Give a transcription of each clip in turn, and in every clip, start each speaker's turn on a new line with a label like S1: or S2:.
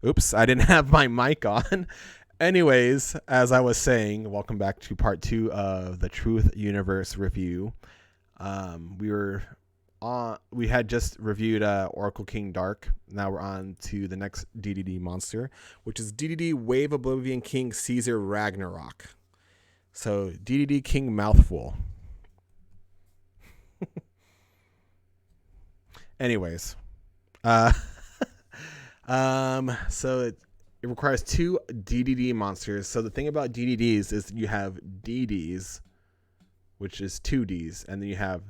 S1: Oops, I didn't have my mic on. Anyways, as I was saying, welcome back to part 2 of the Truth Universe review. We had just reviewed Oracle King Dark. Now we're on to the next DDD monster, which is DDD Wave Oblivion King Caesar Ragnarok. So DDD King Mouthful. Anyways, uh, so it requires 2 DDD monsters. So the thing about DDDs is you have DDs, which is 2Ds, and then you have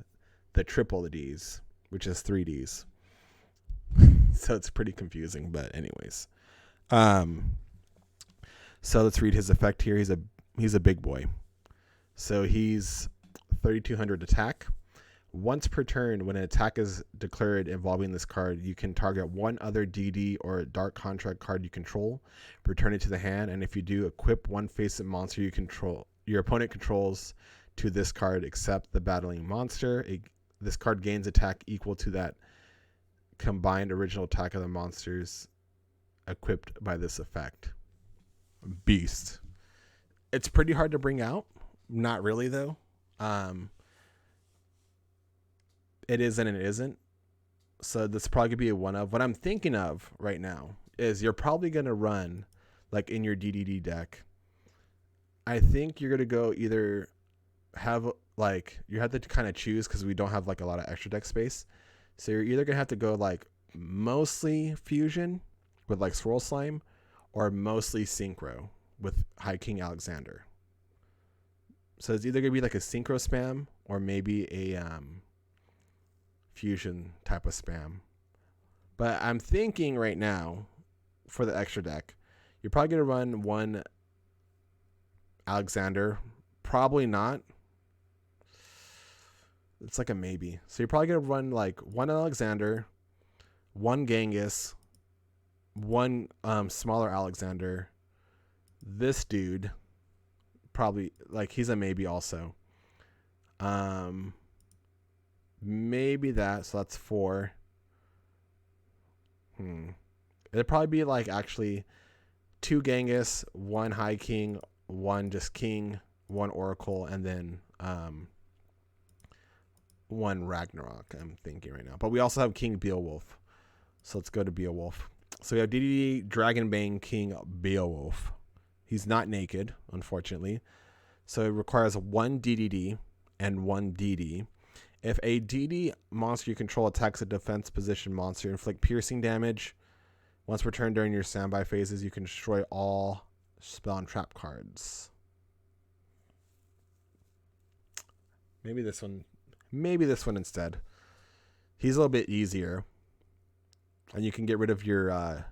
S1: the triple Ds, which is 3Ds. So it's pretty confusing, but anyways. So let's read his effect here. He's a big boy. So he's 3200 attack. Once per turn, when an attack is declared involving this card, you can target one other DD or Dark Contract card you control, return it to the hand, and if you do, equip one face-up monster your opponent controls to this card except the battling monster. This card gains attack equal to that combined original attack of the monsters equipped by this effect. Beast. It's pretty hard to bring out. Not really, though. It is and it isn't. So this probably could be a one of. What I'm thinking of right now is you're probably going to run, like in your DDD deck, I think you're going to go either have, like, you have to kind of choose because we don't have, like, a lot of extra deck space. So you're either going to have to go, like, mostly Fusion with, like, Swirl Slime or mostly Synchro with High King Alexander. So it's either going to be, like, a Synchro spam or maybe a Fusion type of spam. But I'm thinking right now for the extra deck, you're probably going to run one Alexander. Probably not. It's like a maybe. So you're probably going to run like one Alexander, one Genghis, one smaller Alexander. This dude, probably, like, he's a maybe also. Maybe that, so that's 4. It'd probably be like actually 2 Genghis, 1 High King, 1 just King, 1 Oracle, and then 1 Ragnarok, I'm thinking right now. But we also have King Beowulf. So let's go to Beowulf. So we have DDD Dragonbane King Beowulf. He's not naked, unfortunately. So it requires 1 DDD and 1 DD. If a DD monster you control attacks a defense position monster, inflict piercing damage. Once per turn during your standby phases, you can destroy all spell and trap cards. Maybe this one instead. He's a little bit easier. And you can get rid of your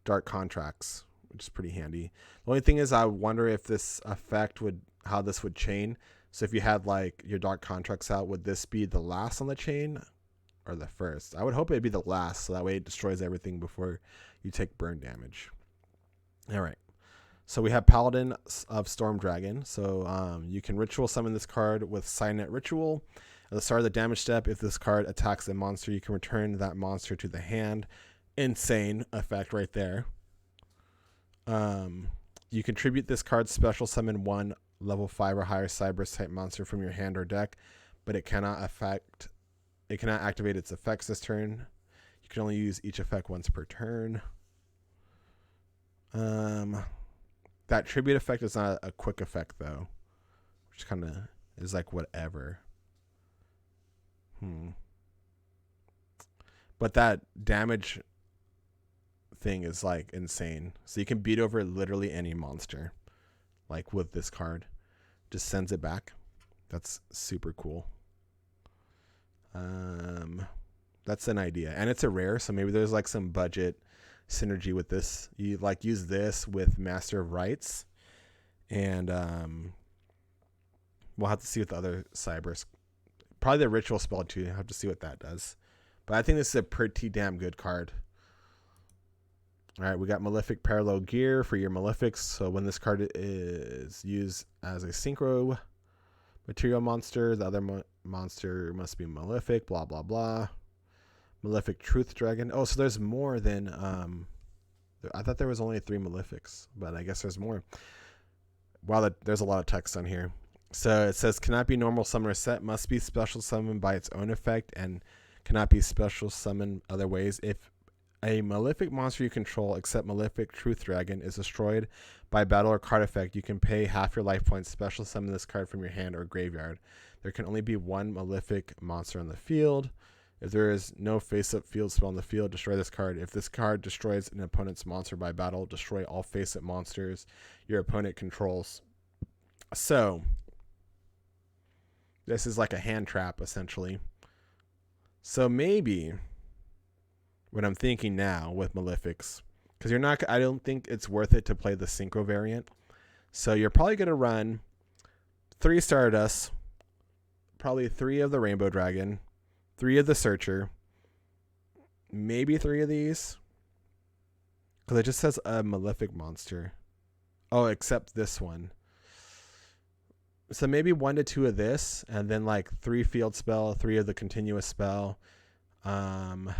S1: dark contracts, which is pretty handy. The only thing is I wonder if this effect how this would chain. So if you had like your dark contracts out, would this be the last on the chain or the first? I would hope it'd be the last, so that way it destroys everything before you take burn damage. All right. So we have Paladin of Storm Dragon. So you can ritual summon this card with Signet Ritual. At the start of the damage step, if this card attacks a monster, you can return that monster to the hand. Insane effect right there. You contribute this card's special summon 1 level 5 or higher Cyberus type monster from your hand or deck, but it cannot activate its effects this turn. You can only use each effect once per turn. That tribute effect is not a quick effect though, which kind of is like whatever. But that damage thing is like insane. So you can beat over literally any monster, like with this card. Just sends it back. That's super cool. That's an idea, and it's a rare, so maybe there's like some budget synergy with this. You like use this with Master of Rites, and we'll have to see what the other Cybers. Probably the ritual spell too. I'll have to see what that does. But I think this is a pretty damn good card. All right, we got Malefic Parallel Gear for your Malefics. So when this card is used as a synchro material monster, the other monster must be Malefic, blah, blah, blah. Malefic Truth Dragon. Oh, so there's more than I thought there was only 3 Malefics, but I guess there's more. Wow, there's a lot of text on here. So it says, cannot be normal summon or set, must be special summoned by its own effect, and cannot be special summoned other ways. If a Malefic monster you control, except Malefic Truth Dragon, is destroyed by battle or card effect, you can pay half your life points, special summon this card from your hand or graveyard. There can only be 1 Malefic monster on the field. If there is no face-up field spell on the field, destroy this card. If this card destroys an opponent's monster by battle, destroy all face-up monsters your opponent controls. So this is like a hand trap, essentially. So maybe what I'm thinking now with Malefics, because I don't think it's worth it to play the Synchro variant. So you're probably going to run 3 Stardust, probably 3 of the Rainbow Dragon, 3 of the Searcher, maybe 3 of these, because it just says a Malefic monster. Oh, except this one. So maybe 1 to 2 of this, and then like 3 field spell, 3 of the continuous spell, and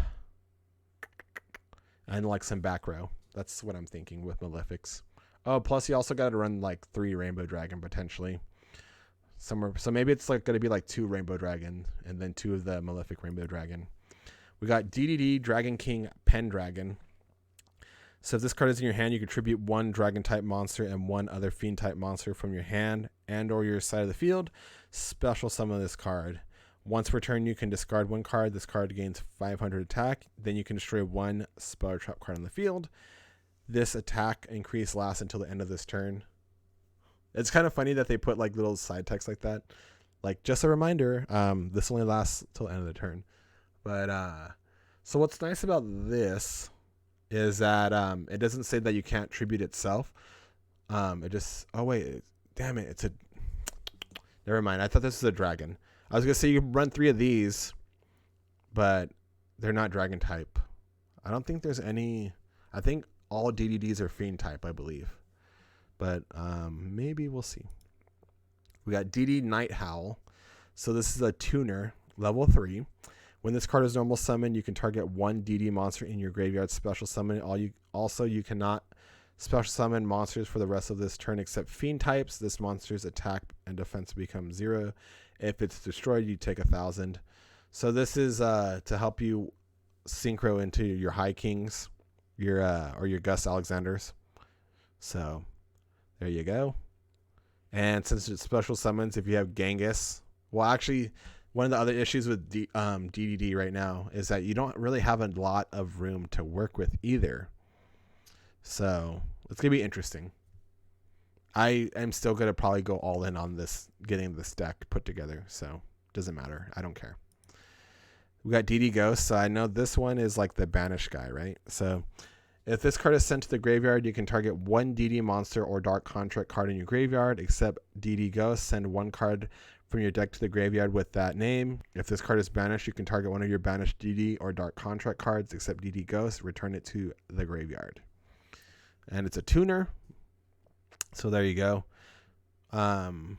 S1: like some back row. That's what I'm thinking with Malefics. Oh, plus you also got to run like 3 Rainbow Dragon potentially. Somewhere, so maybe it's like going to be like 2 Rainbow Dragon and then 2 of the Malefic Rainbow Dragon. We got DDD Dragon King Pendragon. So if this card is in your hand, you contribute 1 Dragon type monster and 1 other Fiend type monster from your hand and or your side of the field. Special summon this card. Once per turn, you can discard 1 card. This card gains 500 attack. Then you can destroy 1 spell or trap card on the field. This attack increase lasts until the end of this turn. It's kind of funny that they put like little side text like that. Like, just a reminder, this only lasts till the end of the turn. But so what's nice about this is that it doesn't say that you can't tribute itself. It just, oh wait, damn it, it's a, never mind. I thought this was a dragon. I was gonna say you can run 3 of these, but they're not dragon type. I don't think there's any. I think all DDDs are fiend type, I believe. But maybe we'll see. We got DD Night Howl. So this is a tuner, level 3. When this card is normal summon, you can target 1 DD monster in your graveyard, special summon. You cannot special summon monsters for the rest of this turn except fiend types. This monster's attack and defense become 0. If it's destroyed, you take 1,000. So this is to help you synchro into your High Kings, or your Gus Alexanders. So there you go. And since it's special summons, if you have Genghis, well, actually, one of the other issues with DDD right now is that you don't really have a lot of room to work with either. So it's going to be interesting. I am still going to probably go all in on this, getting this deck put together. So doesn't matter. I don't care. We got DD Ghost. So I know this one is like the banish guy, right? So if this card is sent to the graveyard, you can target 1 DD monster or Dark Contract card in your graveyard, except DD Ghost. Send 1 card from your deck to the graveyard with that name. If this card is banished, you can target 1 of your banished DD or Dark Contract cards, except DD Ghost. Return it to the graveyard. And it's a tuner. So there you go. You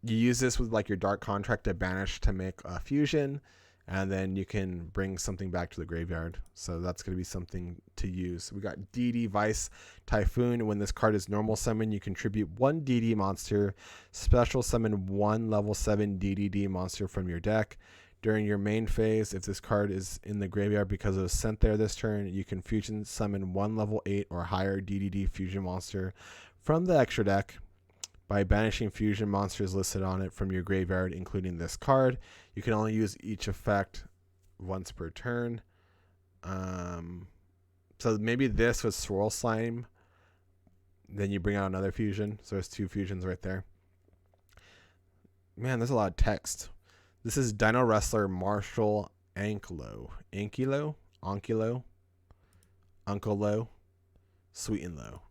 S1: use this with like your Dark Contract to banish to make a fusion. And then you can bring something back to the graveyard. So that's going to be something to use. We got DD Vice Typhoon. When this card is normal summon, you contribute 1 DD monster. Special summon 1 level 7 DDD monster from your deck. During your main phase, if this card is in the graveyard because it was sent there this turn, you can fusion summon 1 level 8 or higher DDD fusion monster from the extra deck by banishing fusion monsters listed on it from your graveyard, including this card. You can only use each effect once per turn. So maybe this was Swirl Slime. Then you bring out another fusion. So there's 2 fusions right there. Man, there's a lot of text. This is Dino Wrestler Marshall Ankylo. Uncle Low. Sweet and Low.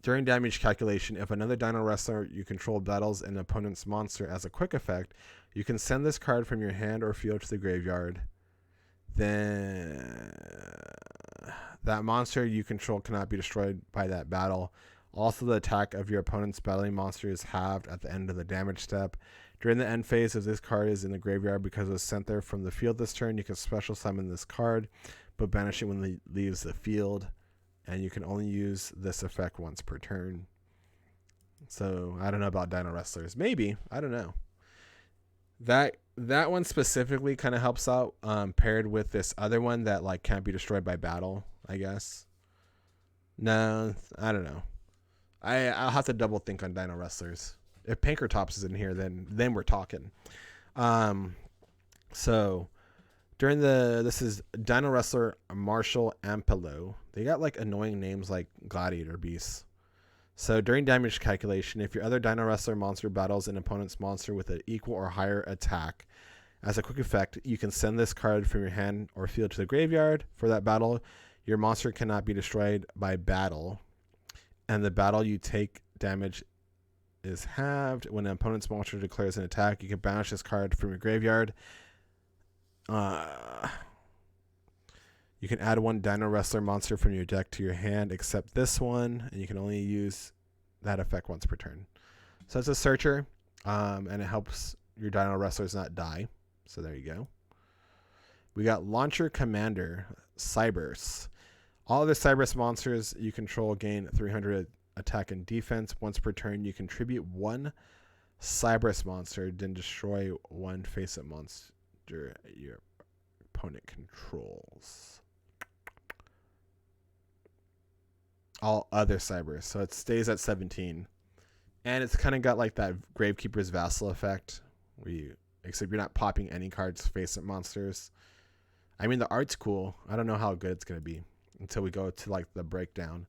S1: During damage calculation, if another Dino Wrestler you control battles an opponent's monster as a quick effect, you can send this card from your hand or field to the graveyard. Then that monster you control cannot be destroyed by that battle. Also, the attack of your opponent's battling monster is halved at the end of the damage step. During the end phase, if this card is in the graveyard because it was sent there from the field this turn, you can special summon this card, but banish it when it leaves the field. and you can only use this effect once per turn. So I don't know about Dino Wrestlers. Maybe, I don't know. That one specifically kind of helps out, paired with this other one that like can't be destroyed by battle, I guess. No, I don't know. I'll have to double think on Dino Wrestlers. If Pankratops is in here, then we're talking. So during this is Dino Wrestler Marshall Ampelo. They got like annoying names like Gladiator Beasts. So during damage calculation, if your other Dino Wrestler monster battles an opponent's monster with an equal or higher attack, as a quick effect, you can send this card from your hand or field to the graveyard. For that battle, your monster cannot be destroyed by battle, and the battle you take damage is halved. When an opponent's monster declares an attack, you can banish this card from your graveyard. You can add one Dino Wrestler monster from your deck to your hand, except this one, and you can only use that effect once per turn. So it's a searcher, and it helps your Dino Wrestlers not die. So there you go. We got Launcher Commander, Cybers. All other Cybers monsters you control gain 300 attack and defense. Once per turn, you contribute one Cybers monster, then destroy one face-up monster your opponent controls. All other Cybers. So it stays at 17. And it's kind of got like that Gravekeeper's Vassal effect, except you're not popping any cards face-up monsters. I mean, the art's cool. I don't know how good it's going to be until we go to like the breakdown.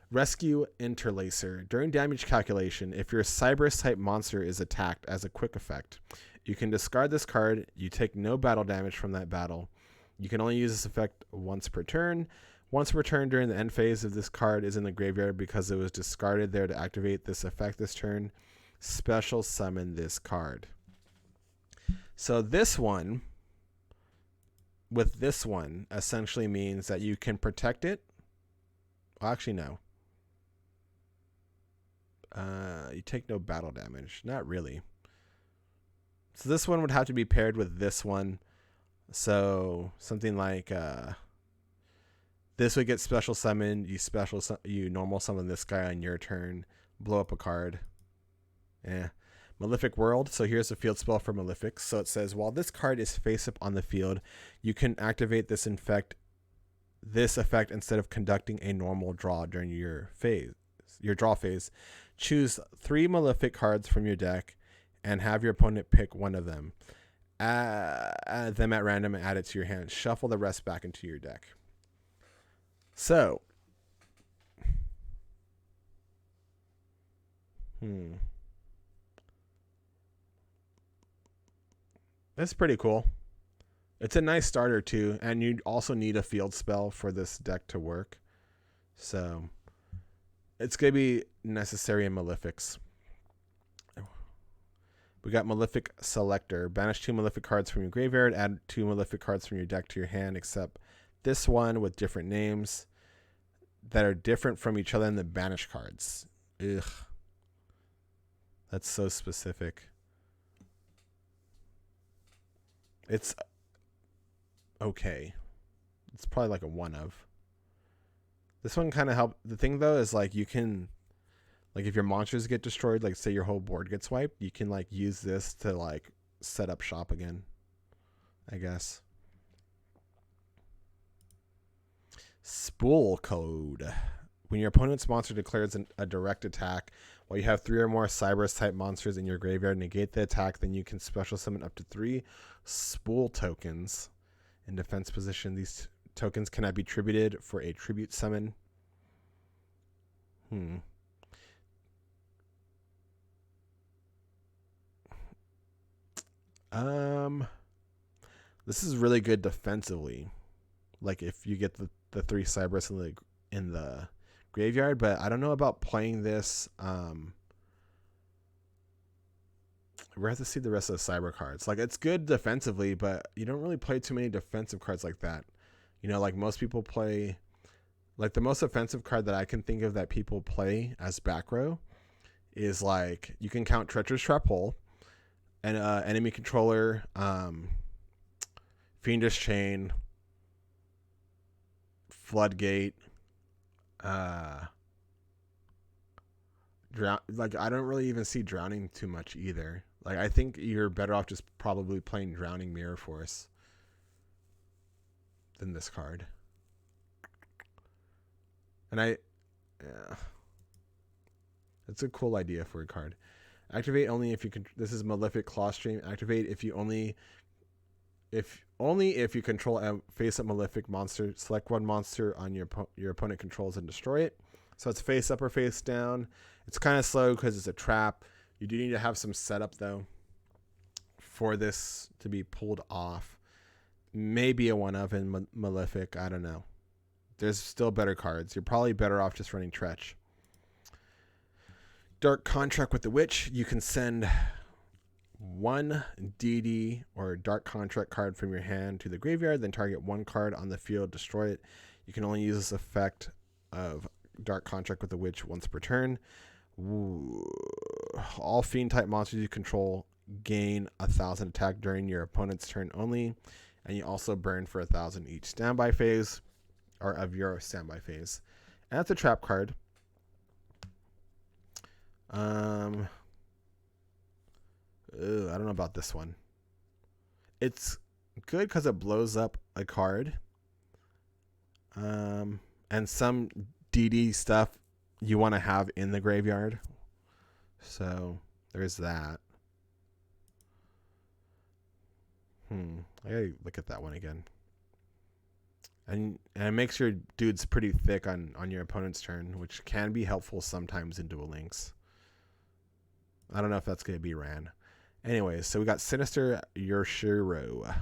S1: Rescue Interlacer. During damage calculation, if your Cybers type monster is attacked as a quick effect, you can discard this card. You take no battle damage from that battle. You can only use this effect once per turn. Once per turn during the end phase, if this card is in the graveyard because it was discarded there to activate this effect this turn, special summon this card. So this one, with this one, essentially means that you can protect it. Well, actually, no. You take no battle damage. Not really. So this one would have to be paired with this one. So something like this would get special summoned. You normal summon this guy on your turn. Blow up a card. Malefic World. So here's a field spell for Malefic. So it says, while this card is face up on the field, you can activate this effect instead of conducting a normal draw during your draw phase. Choose 3 Malefic cards from your deck and have your opponent pick one of them. Add them at random and add it to your hand. Shuffle the rest back into your deck. So, that's pretty cool. It's a nice starter too, and you also need a field spell for this deck to work. So, it's going to be necessary in Malefics. We got Malefic Selector. Banish 2 Malefic cards from your graveyard. Add 2 Malefic cards from your deck to your hand, except this one with different names that are different from each other in the banish cards. Ugh. That's so specific. It's okay. It's probably like a one of. This one kind of helped. The thing though is like you can, like if your monsters get destroyed, like say your whole board gets wiped, you can like use this to like set up shop again, I guess. Spool Code. When your opponent's monster declares a direct attack, while you have 3 or more Cybers type monsters in your graveyard, negate the attack, then you can special summon up to 3 Spool tokens in defense position. These tokens cannot be tributed for a tribute summon. This is really good defensively. Like if you get the 3 Cybers in the graveyard, but I don't know about playing this. We have to see the rest of the Cyber cards. Like it's good defensively, but you don't really play too many defensive cards like that. You know, like most people play, like the most offensive card that I can think of that people play as back row is like you can count Treacherous Trap Hole, and enemy controller, Fiendish Chain, Floodgate, Uh, like I don't really even see drowning too much either. Like I think you're better off just probably playing Drowning Mirror Force than this card. And yeah, it's a cool idea for a card. Activate only if you can. This is Malefic Clawstream. Activate if you only if you control a face-up Malefic monster. Select one monster on your opponent controls and destroy it. So it's face up or face down. It's kind of slow because it's a trap. You do need to have some setup though for this to be pulled off. Maybe a one of in Malefic. I don't know. There's still better cards. You're probably better off just running Tretch. Dark Contract with the Witch. You can send one DD or Dark Contract card from your hand to the graveyard, then target one card on the field, destroy it. You can only use this effect of Dark Contract with the Witch once per turn. All Fiend type monsters you control gain 1,000 attack during your opponent's turn only, and you also burn for 1,000 each standby phase, or of your standby phase. And that's a trap card. I don't know about this one. It's good because it blows up a card. And some DD stuff you want to have in the graveyard. So there's that. I gotta look at that one again. And it makes your dudes pretty thick on your opponent's turn, which can be helpful sometimes in Duel Links. I don't know if that's going to be ran. Anyways, so we got Sinister Yoshiro.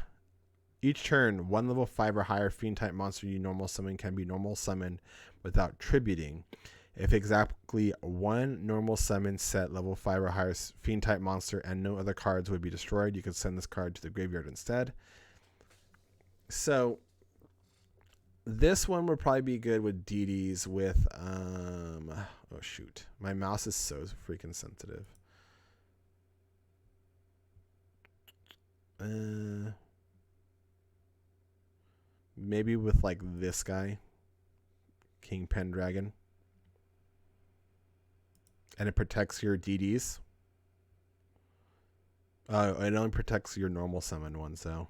S1: Each turn, one level 5 or higher Fiend type monster you normal summon can be normal summoned without tributing. If exactly one normal summon set level 5 or higher Fiend type monster and no other cards would be destroyed, you could send this card to the graveyard instead. So this one would probably be good with DDs with oh shoot. My mouse is so freaking sensitive. Maybe with like this guy, King Pendragon, and it protects your DDs. It only protects your normal summon ones though.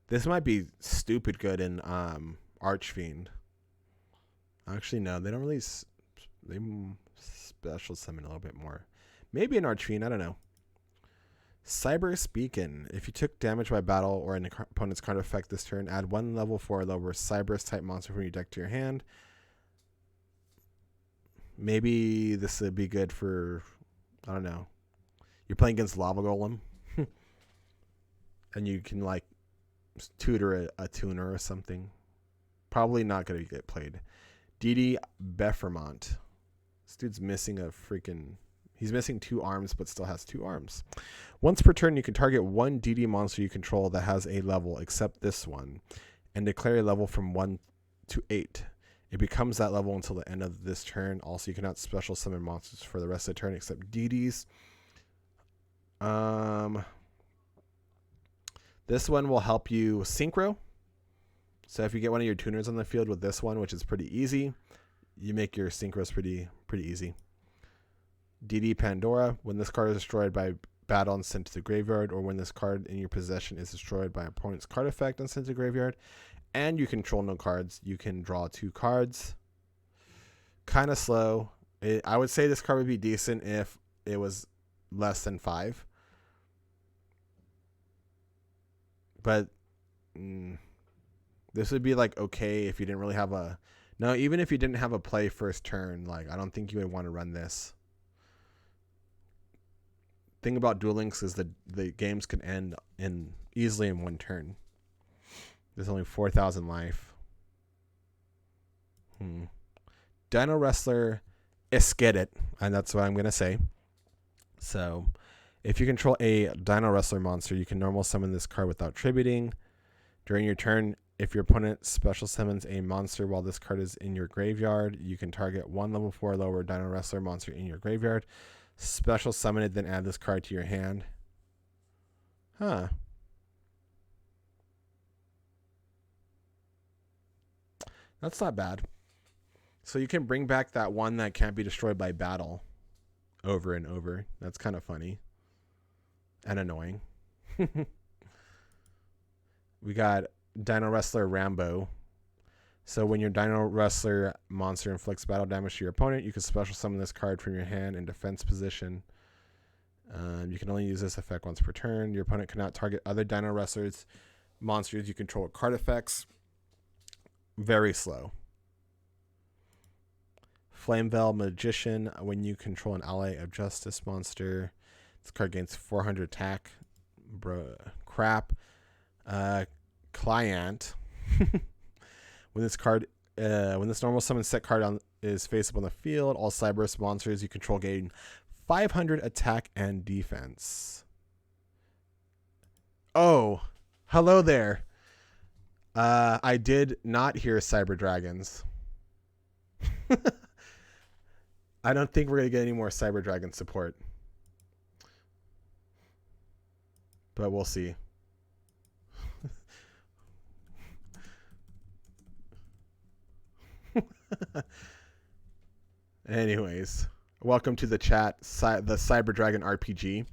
S1: This might be stupid good in Archfiend. Actually, no, they don't really. They special summon a little bit more. Maybe in Archfiend, I don't know. Cyberse Beacon. If you took damage by battle or an opponent's card effect this turn, add one level 4 lower Cyberse type monster from your deck to your hand. Maybe this would be good for, I don't know. You're playing against Lava Golem. And you can like tutor a tuner or something. Probably not going to get played. DD Beffermont. This dude's missing a freaking... He's missing 2 arms, but still has 2 arms. Once per turn, you can target one DD monster you control that has a level, except this one, and declare a level from 1 to 8. It becomes that level until the end of this turn. Also, you cannot special summon monsters for the rest of the turn except DDs. This one will help you synchro. So if you get one of your tuners on the field with this one, which is pretty easy, you make your synchros pretty easy. DD Pandora. When this card is destroyed by battle and sent to the graveyard, or when this card in your possession is destroyed by opponent's card effect and sent to the graveyard, and you control no cards, you can draw 2 cards. Kind of slow. I would say this card would be decent if it was less than 5. But this would be like okay if you didn't really have a... No, even if you didn't have a play first turn, like I don't think you would want to run this. Thing about Duel Links is that the games can end easily in 1 turn. There's only 4,000 life. Dino Wrestler Eskedit, and that's what I'm going to say. So, if you control a Dino Wrestler monster, you can normal summon this card without tributing. During your turn, if your opponent special summons a monster while this card is in your graveyard, you can target one level 4 lower Dino Wrestler monster in your graveyard. Special summon it, then add this card to your hand. Huh. That's not bad. So you can bring back that one that can't be destroyed by battle over and over. That's kind of funny and annoying. We got Dino Wrestler Rambo. So when your Dino Wrestler monster inflicts battle damage to your opponent, you can special summon this card from your hand in defense position. You can only use this effect once per turn. Your opponent cannot target other Dino Wrestlers monsters you control with card effects. Very slow. Flameveil Magician. When you control an ally of Justice monster, this card gains 400 attack. Crap. Client. When this normal summon set card is face up on the field, all Cyberus monsters you control gain 500 attack and defense. Oh, hello there. I did not hear Cyber Dragons. I don't think we're going to get any more Cyber Dragon support. But we'll see. Anyways, welcome to the chat, the Cyber Dragon RPG.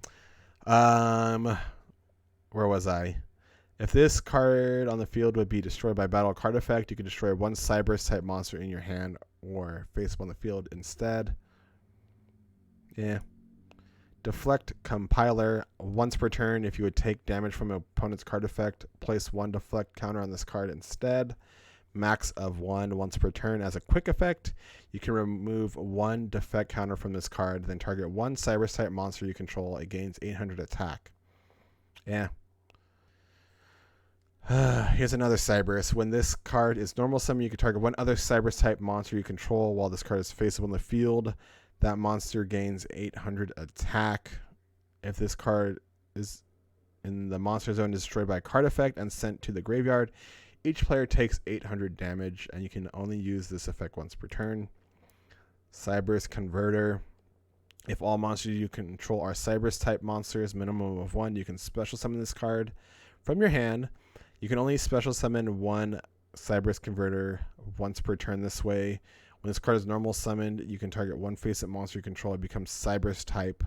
S1: Where was I? If this card on the field would be destroyed by battle card effect, you can destroy one Cyberus type monster in your hand or face up on the field instead. Yeah. Deflect Compiler. Once per turn, if you would take damage from an opponent's card effect, place one deflect counter on this card instead. Max of 1 once per turn. As a quick effect, you can remove one defect counter from this card, then target one Cyberus type monster you control. It gains 800 attack. Yeah. Here's another Cyberus. When this card is normal summon, you can target one other Cyberus type monster you control while this card is face up on the field. That monster gains 800 attack. If this card is in the monster zone is destroyed by a card effect and sent to the graveyard, each player takes 800 damage, and you can only use this effect once per turn. Cyberus Converter. If all monsters you control are Cyberus type monsters, minimum of 1, you can special summon this card from your hand. You can only special summon one Cyberus Converter once per turn this way. When this card is normal summoned, you can target one face-up monster you control. It becomes Cyberus type.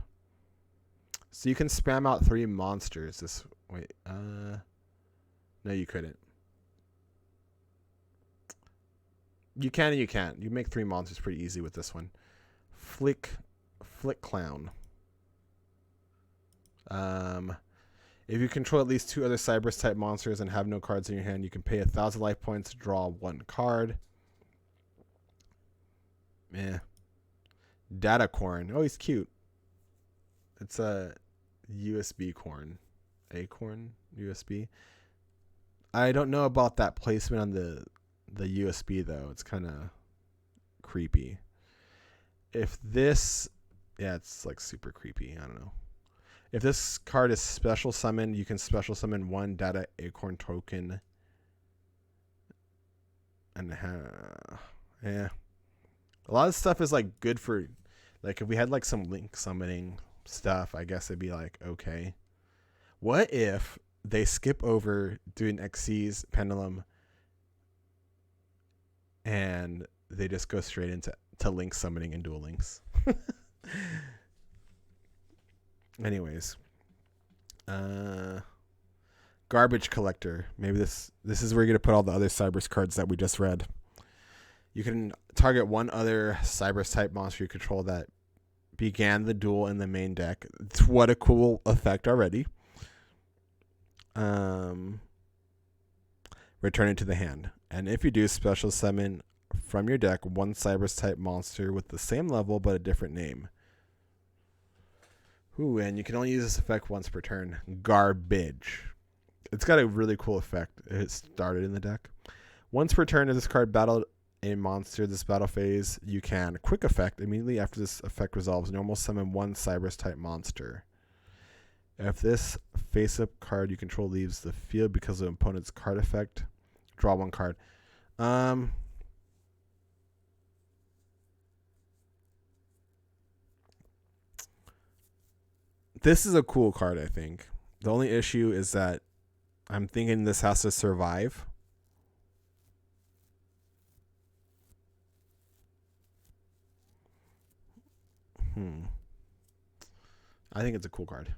S1: So you can spam out 3 monsters this way. No, you couldn't. You can and you can't. You make 3 monsters pretty easy with this one. Flick Clown. If you control at least 2 other Cyberus type monsters and have no cards in your hand, you can pay 1,000 life points to draw 1 card. Data Corn. Oh, he's cute. It's a USB corn. Acorn USB. I don't know about that placement on the USB though. It's kind of creepy. If this, yeah, it's like super creepy. I don't know. If this card is special summoned, you can special summon 1 Data Acorn token. And yeah. A lot of stuff is like good for, like if we had like some link summoning stuff, I guess it'd be like, okay. What if they skip over doing Xyz Pendulum and they just go straight into link summoning and Duel Links? Anyways. Garbage Collector. Maybe this is where you're going to put all the other Cyberus cards that we just read. You can target one other Cyberus type monster you control that began the duel in the main deck. What a cool effect already. Return it to the hand. And if you do, special summon from your deck 1 Cyberus type monster with the same level but a different name. Ooh, and you can only use this effect once per turn. Garbage. It's got a really cool effect. It started in the deck. Once per turn, if this card battled a monster this battle phase, you can quick effect immediately after this effect resolves. Normal summon 1 Cyberus type monster. If this face-up card you control leaves the field because of the opponent's card effect, draw 1 card. This is a cool card, I think. The only issue is that I'm thinking this has to survive. I think it's a cool card.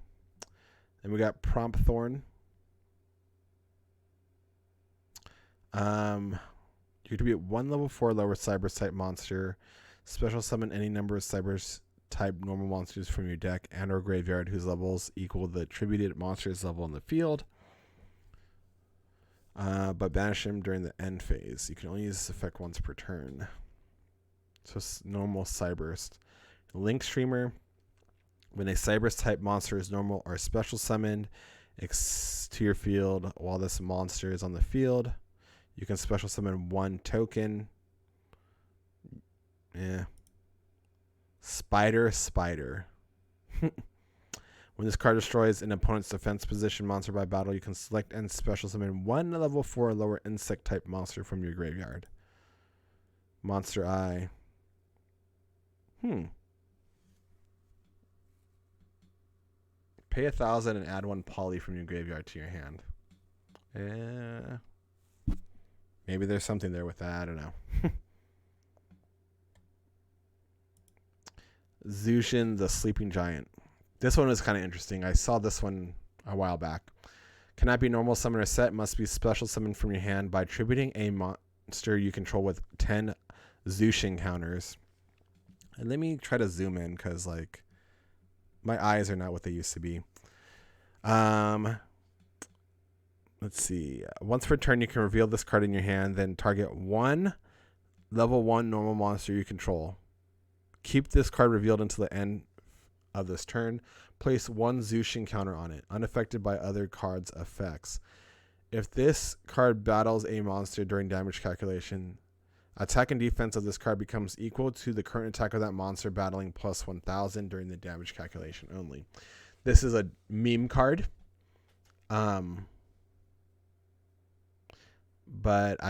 S1: And we got Prompt Thorn. You're to be at 1 level 4 lower Cybers type monster. Special summon any number of Cybers type normal monsters from your deck and or graveyard whose levels equal the attributed monster's level in the field. But banish him during the end phase. You can only use this effect once per turn. So normal Cyberst. Link Streamer. When a Cyberst type monster is normal or special summoned to your field while this monster is on the field, you can special summon 1 token. Yeah. Spider. When this card destroys an opponent's defense position monster by battle, you can select and special summon 1 level 4 lower insect type monster from your graveyard. Monster Eye. Pay 1,000 and add 1 poly from your graveyard to your hand. Maybe there's something there with that. I don't know. Zushin, the Sleeping Giant. This one was kind of interesting. I saw this one a while back. Cannot be normal summon or set. Must be special summoned from your hand by attributing a monster you control with 10 Zushin counters. And let me try to zoom in because, like, my eyes are not what they used to be. Let's see. Once per turn, you can reveal this card in your hand, then target 1 level 1 normal monster you control. Keep this card revealed until the end of this turn. Place 1 Zushin counter on it, unaffected by other cards' effects. If this card battles a monster during damage calculation, attack and defense of this card becomes equal to the current attack of that monster battling plus 1,000 during the damage calculation only. This is a meme card. But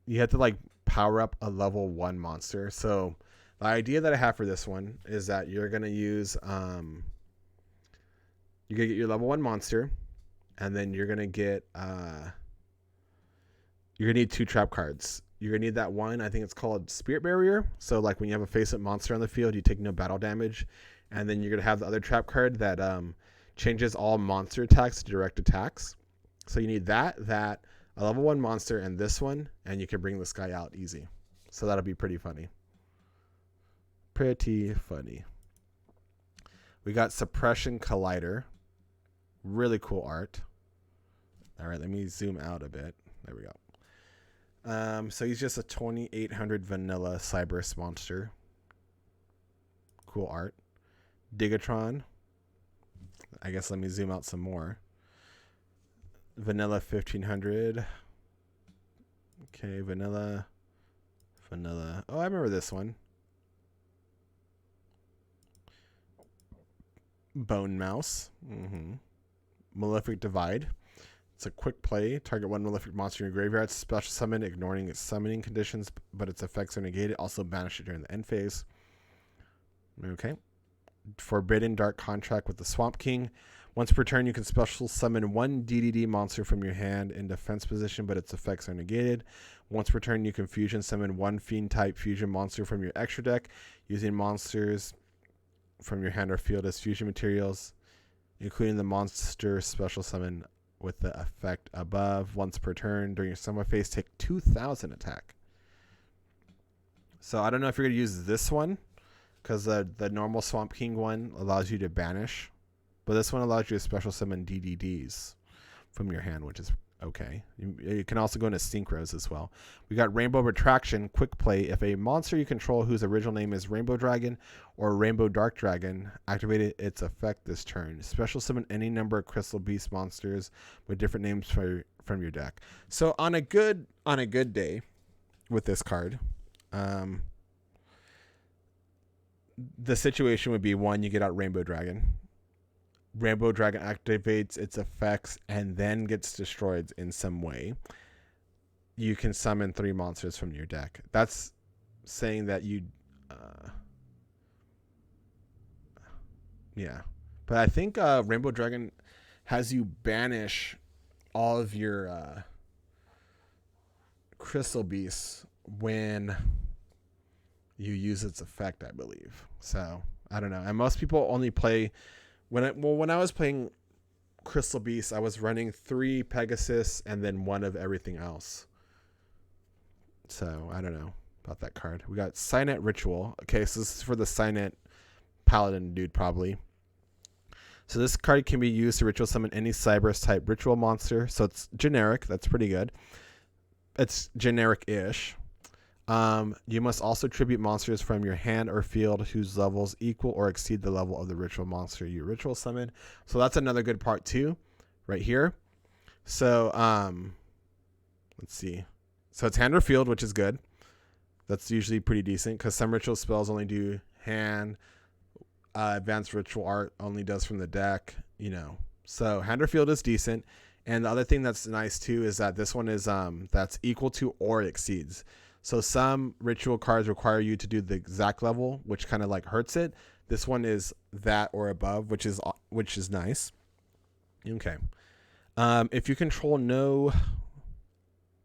S1: you have to like power up a level 1 monster. So the idea that I have for this one is that you're going to use, you're going to get your level 1 monster, and then you're going to get, you're going to need 2 trap cards. You're going to need that one, I think it's called Spirit Barrier. So like when you have a face-up monster on the field, you take no battle damage. And then you're going to have the other trap card that changes all monster attacks to direct attacks. So you need that, a level 1 monster, and this one, and you can bring this guy out easy. So that'll be pretty funny. Pretty funny. We got Suppression Collider. Really cool art. All right, let me zoom out a bit. There we go. So he's just a 2800 vanilla Cyberse monster. Cool art. Digatron. I guess let me zoom out some more. Vanilla 1500. Okay, vanilla. Oh, I remember this one. Bone Mouse. Malefic Divide. It's a quick play. Target 1 Malefic monster in your graveyard. Special summon, ignoring its summoning conditions, but its effects are negated. Also banish it during the end phase. Okay. Forbidden Dark Contract with the Swamp King. Once per turn, you can special summon 1 DDD monster from your hand in defense position, but its effects are negated. Once per turn, you can fusion summon 1 Fiend-type fusion monster from your extra deck, using monsters from your hand or field as fusion materials, including the monster special summon with the effect above. Once per turn, during your summon phase, take 2,000 attack. So I don't know if you're going to use this one, because the normal Swamp King one allows you to banish. But this one allows you to special summon DDDs from your hand, which is okay. You can also go into Synchros as well. We got Rainbow Retraction, quick play. If a monster you control whose original name is Rainbow Dragon or Rainbow Dark Dragon activated its effect this turn, special summon any number of Crystal Beast monsters with different names from your deck. So on a good day with this card, the situation would be, 1, you get out Rainbow Dragon. Rainbow Dragon activates its effects and then gets destroyed in some way. You can summon 3 monsters from your deck. That's saying that you... yeah. But I think Rainbow Dragon has you banish all of your Crystal Beasts when you use its effect, I believe. So I don't know. And most people only play when I was playing Crystal Beast, I was running 3 Pegasus and then 1 of everything else. So I don't know about that card. We got Signet Ritual. Okay, so this is for the Signet Paladin dude probably. So this card can be used to ritual summon any Cyberse type ritual monster. So it's generic. That's pretty good. It's generic-ish. You must also tribute monsters from your hand or field whose levels equal or exceed the level of the ritual monster you ritual summon. So that's another good part too, right here. So let's see. So it's hand or field, which is good. That's usually pretty decent because some ritual spells only do hand. Advanced Ritual Art only does from the deck, you know. So hand or field is decent. And the other thing that's nice too is that this one is that's equal to or exceeds. So some ritual cards require you to do the exact level, which kind of like hurts it. This one is that or above, which is nice. Okay. If you control no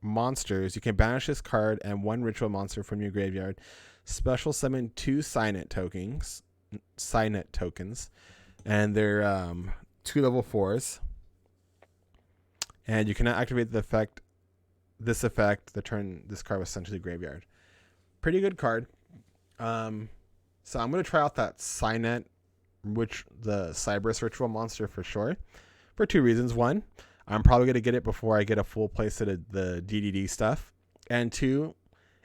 S1: monsters, you can banish this card and 1 ritual monster from your graveyard. Special summon 2 Signet tokens, and they're 2 level 4s. And you cannot activate this effect the turn this card was sent to the graveyard. Pretty good card. So I'm going to try out that Signet, which the Cyberse ritual monster for sure, for 2 reasons. 1, I'm probably going to get it before I get a full playset of the DDD stuff. And 2,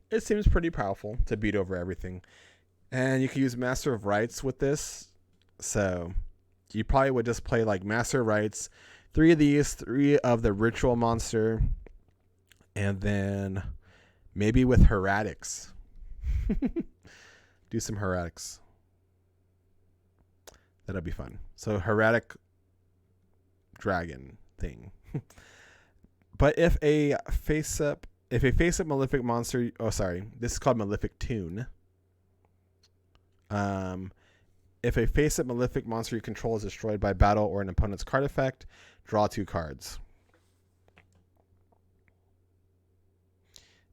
S1: it seems pretty powerful to beat over everything. And you can use Master of Rites with this. So you probably would just play like Master of Rites, 3 of these, 3 of the ritual monster, and then maybe with Heretics. Do some Heretics. That'll be fun. So Heretic dragon thing. But if a face-up Malefic monster, this is called Malefic Tune. If a face-up Malefic monster you control is destroyed by battle or an opponent's card effect, draw 2 cards.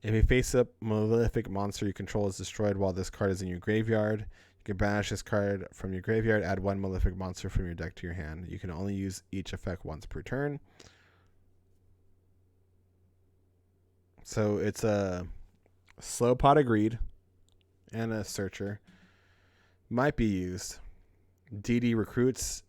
S1: If a face-up Malefic monster you control is destroyed while this card is in your graveyard, you can banish this card from your graveyard, add 1 Malefic monster from your deck to your hand. You can only use each effect once per turn. So it's a Slow Pot of Greed and a Searcher. Might be used. DD Recruits.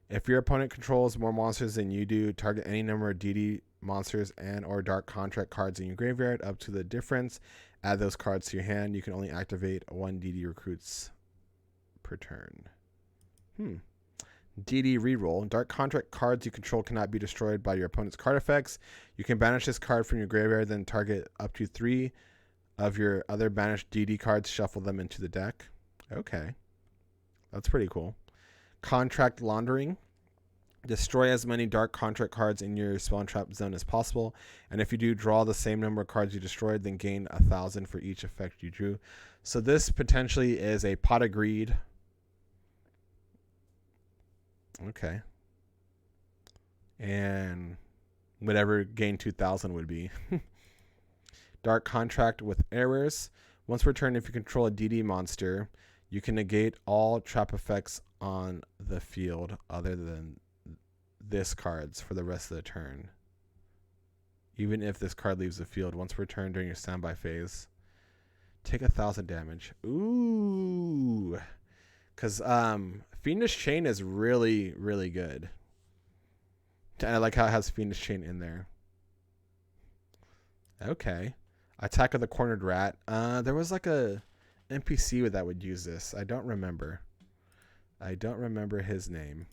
S1: If your opponent controls more monsters than you do, target any number of DD monsters and or Dark Contract cards in your graveyard up to the difference. Add those cards to your hand. You can only activate 1 DD Recruits per turn. DD Reroll. Dark Contract cards you control cannot be destroyed by your opponent's card effects. You can banish this card from your graveyard, then target up to 3 of your other banished DD cards, shuffle them into the deck. Okay. That's pretty cool. Contract Laundering. Destroy as many Dark Contract cards in your spell and trap zone as possible. And if you do, draw the same number of cards you destroyed, then gain 1,000 for each effect you drew. So this potentially is a Pot of Greed. Okay. And whatever gain 2,000 would be. Dark Contract with Errors. Once per turn, if you control a DD monster, you can negate all trap effects on the field other than this card's for the rest of the turn. Even if this card leaves the field once per turn during your standby phase. Take 1,000 damage. Ooh. Because Fiendish Chain is really, really good. And I like how it has Fiendish Chain in there. Okay. Attack of the Cornered Rat. There was like a NPC that would use this. I don't remember his name.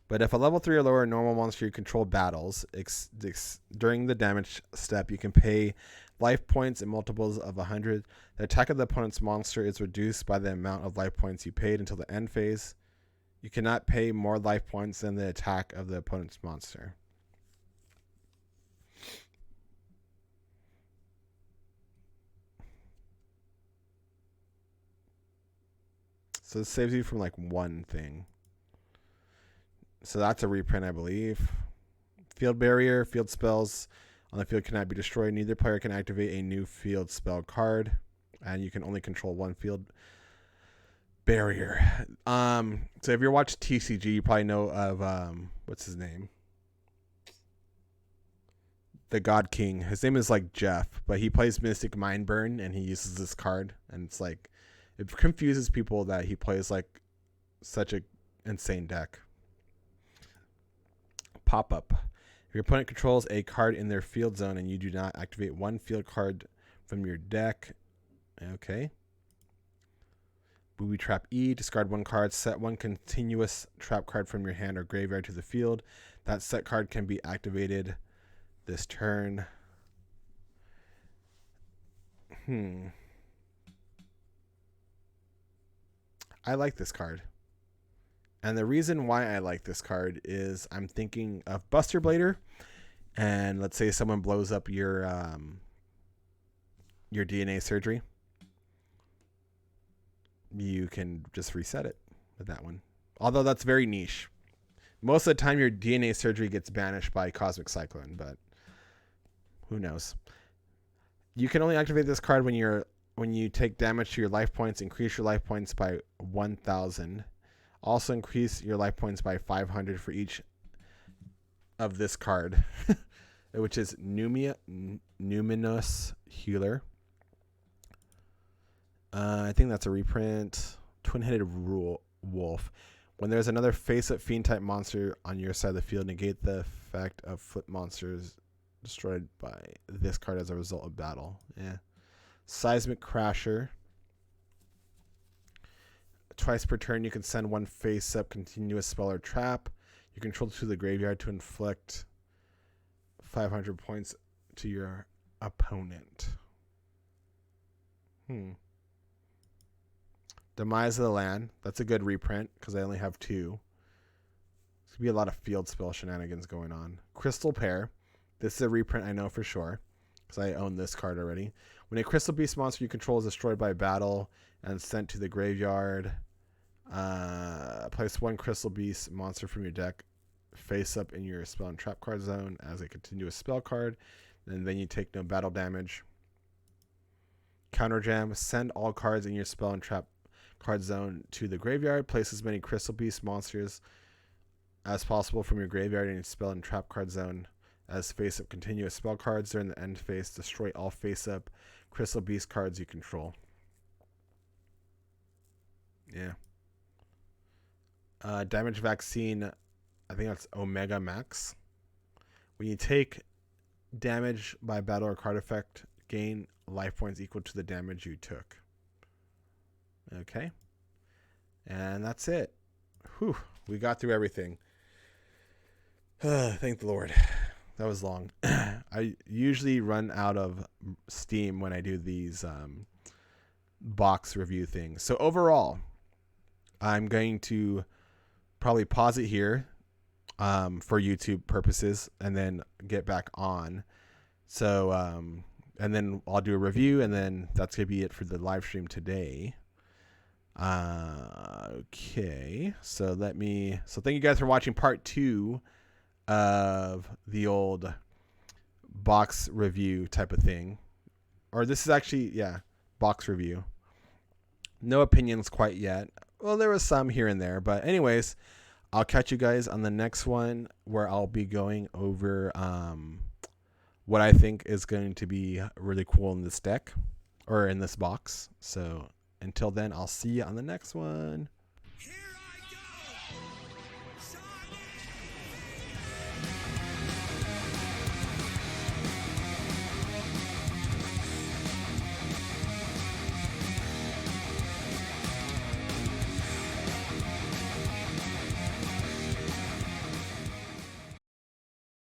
S1: But if a level 3 or lower normal monster you control battles, during the damage step, you can pay life points in multiples of 100. The attack of the opponent's monster is reduced by the amount of life points you paid until the end phase. You cannot pay more life points than the attack of the opponent's monster. So it saves you from like 1 thing. So that's a reprint, I believe. Field Barrier. Field spells on the field cannot be destroyed. Neither player can activate a new field spell card. and you can only control one field barrier. So if you watch TCG, you probably know of what's his name? The God King. His name is like Jeff, but he plays Mystic Mindburn and he uses this card, and it's like it confuses people that he plays like such a insane deck. Pop up. If your opponent controls a card in their field zone and you do not activate one field card from your deck, okay. Booby Trap E, discard one card, set one continuous trap card from your hand or graveyard to the field. That set card can be activated this turn. I like this card. And the reason why I like this card is I'm thinking of Buster Blader, and let's say someone blows up your DNA surgery. You can just reset it with that one. Although that's very niche. Most of the time your DNA surgery gets banished by Cosmic Cyclone, but who knows. You can only activate this card when you take damage to your life points. Increase your life points by 1,000. Also increase your life points by 500 for each of this card, which is Numinous Healer. I think that's a reprint. Twin-Headed Wolf. When there's another face-up fiend-type monster on your side of the field, negate the effect of foot monsters destroyed by this card as a result of battle. Yeah. Seismic Crasher. Twice per turn, you can send one face-up continuous spell or trap you control to the graveyard to inflict 500 points to your opponent. Demise of the Land. That's a good reprint because I only have 2. There's going to be a lot of field spell shenanigans going on. Crystal Pair. This is a reprint I know for sure because I own this card already. When a Crystal Beast monster you control is destroyed by battle and sent to the graveyard, place one Crystal Beast monster from your deck face up in your spell and trap card zone as a continuous spell card, and then you take no battle damage. Counter Jam. Send all cards in your spell and trap card zone to the graveyard. Place as many Crystal Beast monsters as possible from your graveyard in your spell and trap card zone as face-up continuous spell cards. During the end phase, destroy all face-up Crystal Beast cards you control. Yeah. Damage Vaccine. I think that's Omega Max. When you take damage by battle or card effect, gain life points equal to the damage you took. Okay. And that's it. Whew. We got through everything. Thank the Lord. That was long. I usually run out of steam when I do these box review things. So overall, I'm going to probably pause it here for YouTube purposes and then get back on. So, and then I'll do a review, and then that's going to be it for the live stream today. Okay. So thank you guys for watching part 2 of the old box review type of thing. Or this is actually, box review. No opinions quite yet. Well, there was some here and there, but anyways, I'll catch you guys on the next one where I'll be going over what I think is going to be really cool in this deck or in this box. So until then, I'll see you on the next one.